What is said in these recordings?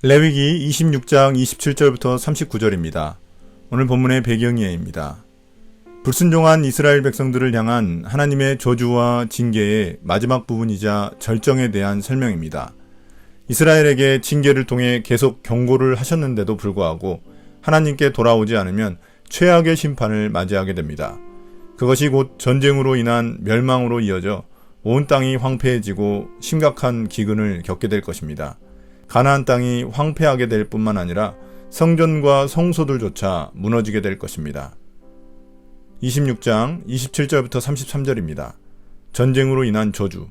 레위기 26장 27절부터 39절입니다. 오늘 본문의 배경이에입니다. 불순종한 이스라엘 백성들을 향한 하나님의 저주와 징계의 마지막 부분이자 절정에 대한 설명입니다. 이스라엘에게 징계를 통해 계속 경고를 하셨는데도 불구하고 하나님께 돌아오지 않으면 최악의 심판을 맞이하게 됩니다. 그것이 곧 전쟁으로 인한 멸망으로 이어져 온 땅이 황폐해지고 심각한 기근을 겪게 될 것입니다. 가나안 땅이 황폐하게 될 뿐만 아니라 성전과 성소들조차 무너지게 될 것입니다. 26장 27절부터 33절입니다. 전쟁으로 인한 저주.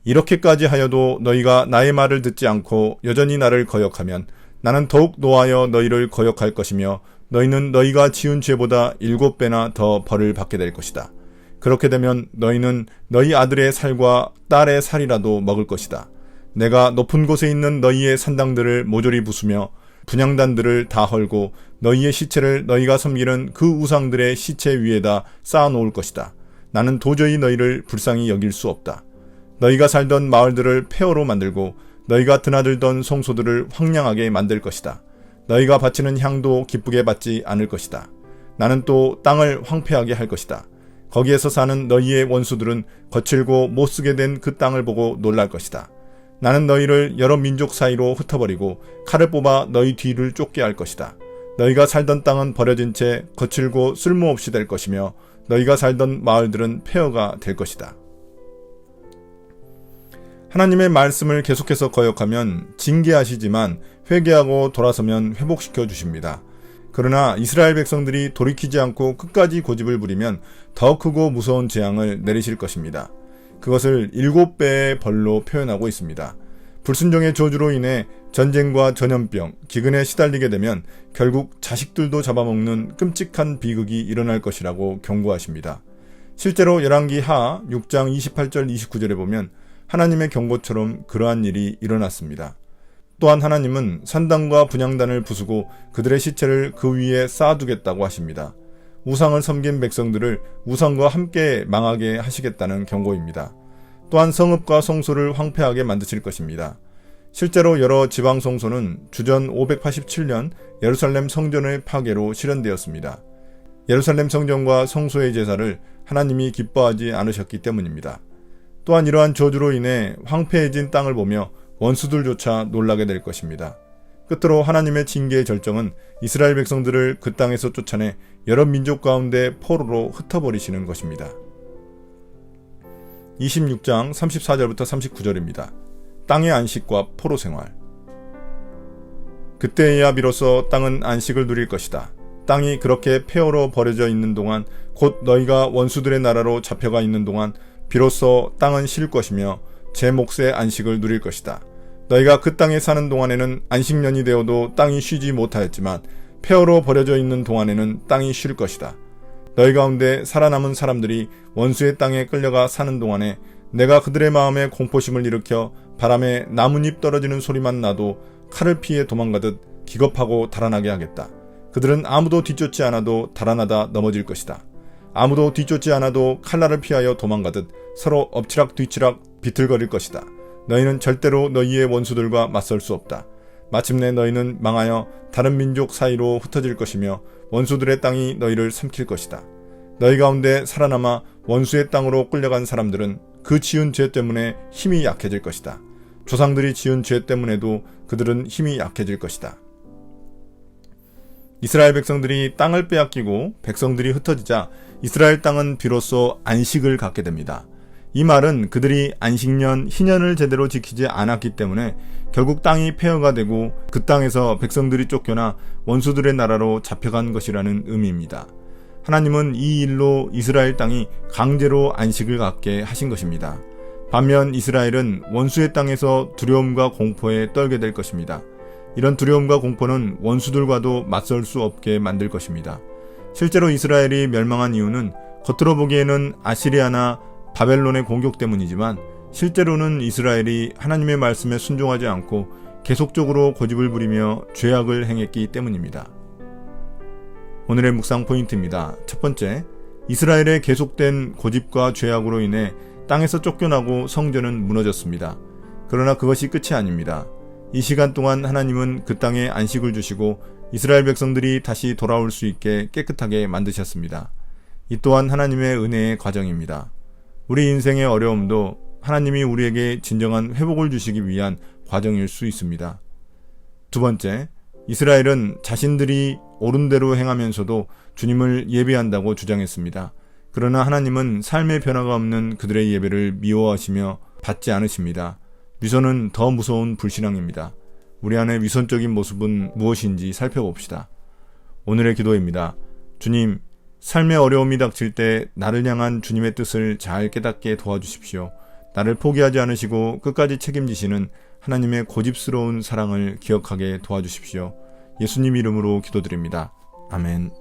이렇게까지 하여도 너희가 나의 말을 듣지 않고 여전히 나를 거역하면 나는 더욱 노하여 너희를 거역할 것이며 너희는 너희가 지은 죄보다 7배나 더 벌을 받게 될 것이다. 그렇게 되면 너희는 너희 아들의 살과 딸의 살이라도 먹을 것이다. 내가 높은 곳에 있는 너희의 산당들을 모조리 부수며 분향단들을 다 헐고 너희의 시체를 너희가 섬기는 그 우상들의 시체 위에다 쌓아놓을 것이다. 나는 도저히 너희를 불쌍히 여길 수 없다. 너희가 살던 마을들을 폐허로 만들고 너희가 드나들던 성소들을 황량하게 만들 것이다. 너희가 바치는 향도 기쁘게 받지 않을 것이다. 나는 또 땅을 황폐하게 할 것이다. 거기에서 사는 너희의 원수들은 거칠고 못쓰게 된 그 땅을 보고 놀랄 것이다. 나는 너희를 여러 민족 사이로 흩어버리고 칼을 뽑아 너희 뒤를 쫓게 할 것이다. 너희가 살던 땅은 버려진 채 거칠고 쓸모없이 될 것이며 너희가 살던 마을들은 폐허가 될 것이다. 하나님의 말씀을 계속해서 거역하면 징계하시지만 회개하고 돌아서면 회복시켜 주십니다. 그러나 이스라엘 백성들이 돌이키지 않고 끝까지 고집을 부리면 더 크고 무서운 재앙을 내리실 것입니다. 그것을 7배의 벌로 표현하고 있습니다. 불순종의 저주로 인해 전쟁과 전염병, 기근에 시달리게 되면 결국 자식들도 잡아먹는 끔찍한 비극이 일어날 것이라고 경고하십니다. 실제로 열왕기 하 6장 28절 29절에 보면 하나님의 경고처럼 그러한 일이 일어났습니다. 또한 하나님은 산당과 분향단을 부수고 그들의 시체를 그 위에 쌓아두겠다고 하십니다. 우상을 섬긴 백성들을 우상과 함께 망하게 하시겠다는 경고입니다. 또한 성읍과 성소를 황폐하게 만드실 것입니다. 실제로 여러 지방 성소는 주전 587년 예루살렘 성전의 파괴로 실현되었습니다. 예루살렘 성전과 성소의 제사를 하나님이 기뻐하지 않으셨기 때문입니다. 또한 이러한 저주로 인해 황폐해진 땅을 보며 원수들조차 놀라게 될 것입니다. 끝으로 하나님의 징계의 절정은 이스라엘 백성들을 그 땅에서 쫓아내 여러 민족 가운데 포로로 흩어버리시는 것입니다. 26장 34절부터 39절입니다. 땅의 안식과 포로 생활. 그때에야 비로소 땅은 안식을 누릴 것이다. 땅이 그렇게 폐허로 버려져 있는 동안 곧 너희가 원수들의 나라로 잡혀가 있는 동안 비로소 땅은 쉴 것이며 제 몫의 안식을 누릴 것이다. 너희가 그 땅에 사는 동안에는 안식년이 되어도 땅이 쉬지 못하였지만 폐허로 버려져 있는 동안에는 땅이 쉴 것이다. 너희 가운데 살아남은 사람들이 원수의 땅에 끌려가 사는 동안에 내가 그들의 마음에 공포심을 일으켜 바람에 나뭇잎 떨어지는 소리만 나도 칼을 피해 도망가듯 기겁하고 달아나게 하겠다. 그들은 아무도 뒤쫓지 않아도 달아나다 넘어질 것이다. 아무도 뒤쫓지 않아도 칼날을 피하여 도망가듯 서로 엎치락 뒤치락 비틀거릴 것이다. 너희는 절대로 너희의 원수들과 맞설 수 없다. 마침내 너희는 망하여 다른 민족 사이로 흩어질 것이며 원수들의 땅이 너희를 삼킬 것이다. 너희 가운데 살아남아 원수의 땅으로 끌려간 사람들은 그 지은 죄 때문에 힘이 약해질 것이다. 조상들이 지은 죄 때문에도 그들은 힘이 약해질 것이다. 이스라엘 백성들이 땅을 빼앗기고 백성들이 흩어지자 이스라엘 땅은 비로소 안식을 갖게 됩니다. 이 말은 그들이 안식년 희년을 제대로 지키지 않았기 때문에 결국 땅이 폐허가 되고 그 땅에서 백성들이 쫓겨나 원수들의 나라로 잡혀간 것이라는 의미입니다. 하나님은 이 일로 이스라엘 땅이 강제로 안식을 갖게 하신 것입니다. 반면 이스라엘은 원수의 땅에서 두려움과 공포에 떨게 될 것입니다. 이런 두려움과 공포는 원수들과도 맞설 수 없게 만들 것입니다. 실제로 이스라엘이 멸망한 이유는 겉으로 보기에는 아시리아나 바벨론의 공격 때문이지만 실제로는 이스라엘이 하나님의 말씀에 순종하지 않고 계속적으로 고집을 부리며 죄악을 행했기 때문입니다. 오늘의 묵상 포인트입니다. 첫 번째, 이스라엘의 계속된 고집과 죄악으로 인해 땅에서 쫓겨나고 성전은 무너졌습니다. 그러나 그것이 끝이 아닙니다. 이 시간 동안 하나님은 그 땅에 안식을 주시고 이스라엘 백성들이 다시 돌아올 수 있게 깨끗하게 만드셨습니다. 이 또한 하나님의 은혜의 과정입니다. 우리 인생의 어려움도 하나님이 우리에게 진정한 회복을 주시기 위한 과정일 수 있습니다. 두 번째, 이스라엘은 자신들이 옳은 대로 행하면서도 주님을 예배한다고 주장했습니다. 그러나 하나님은 삶의 변화가 없는 그들의 예배를 미워하시며 받지 않으십니다. 위선은 더 무서운 불신앙입니다. 우리 안의 위선적인 모습은 무엇인지 살펴봅시다. 오늘의 기도입니다. 주님, 삶의 어려움이 닥칠 때 나를 향한 주님의 뜻을 잘 깨닫게 도와주십시오. 나를 포기하지 않으시고 끝까지 책임지시는 하나님의 고집스러운 사랑을 기억하게 도와주십시오. 예수님 이름으로 기도드립니다. 아멘.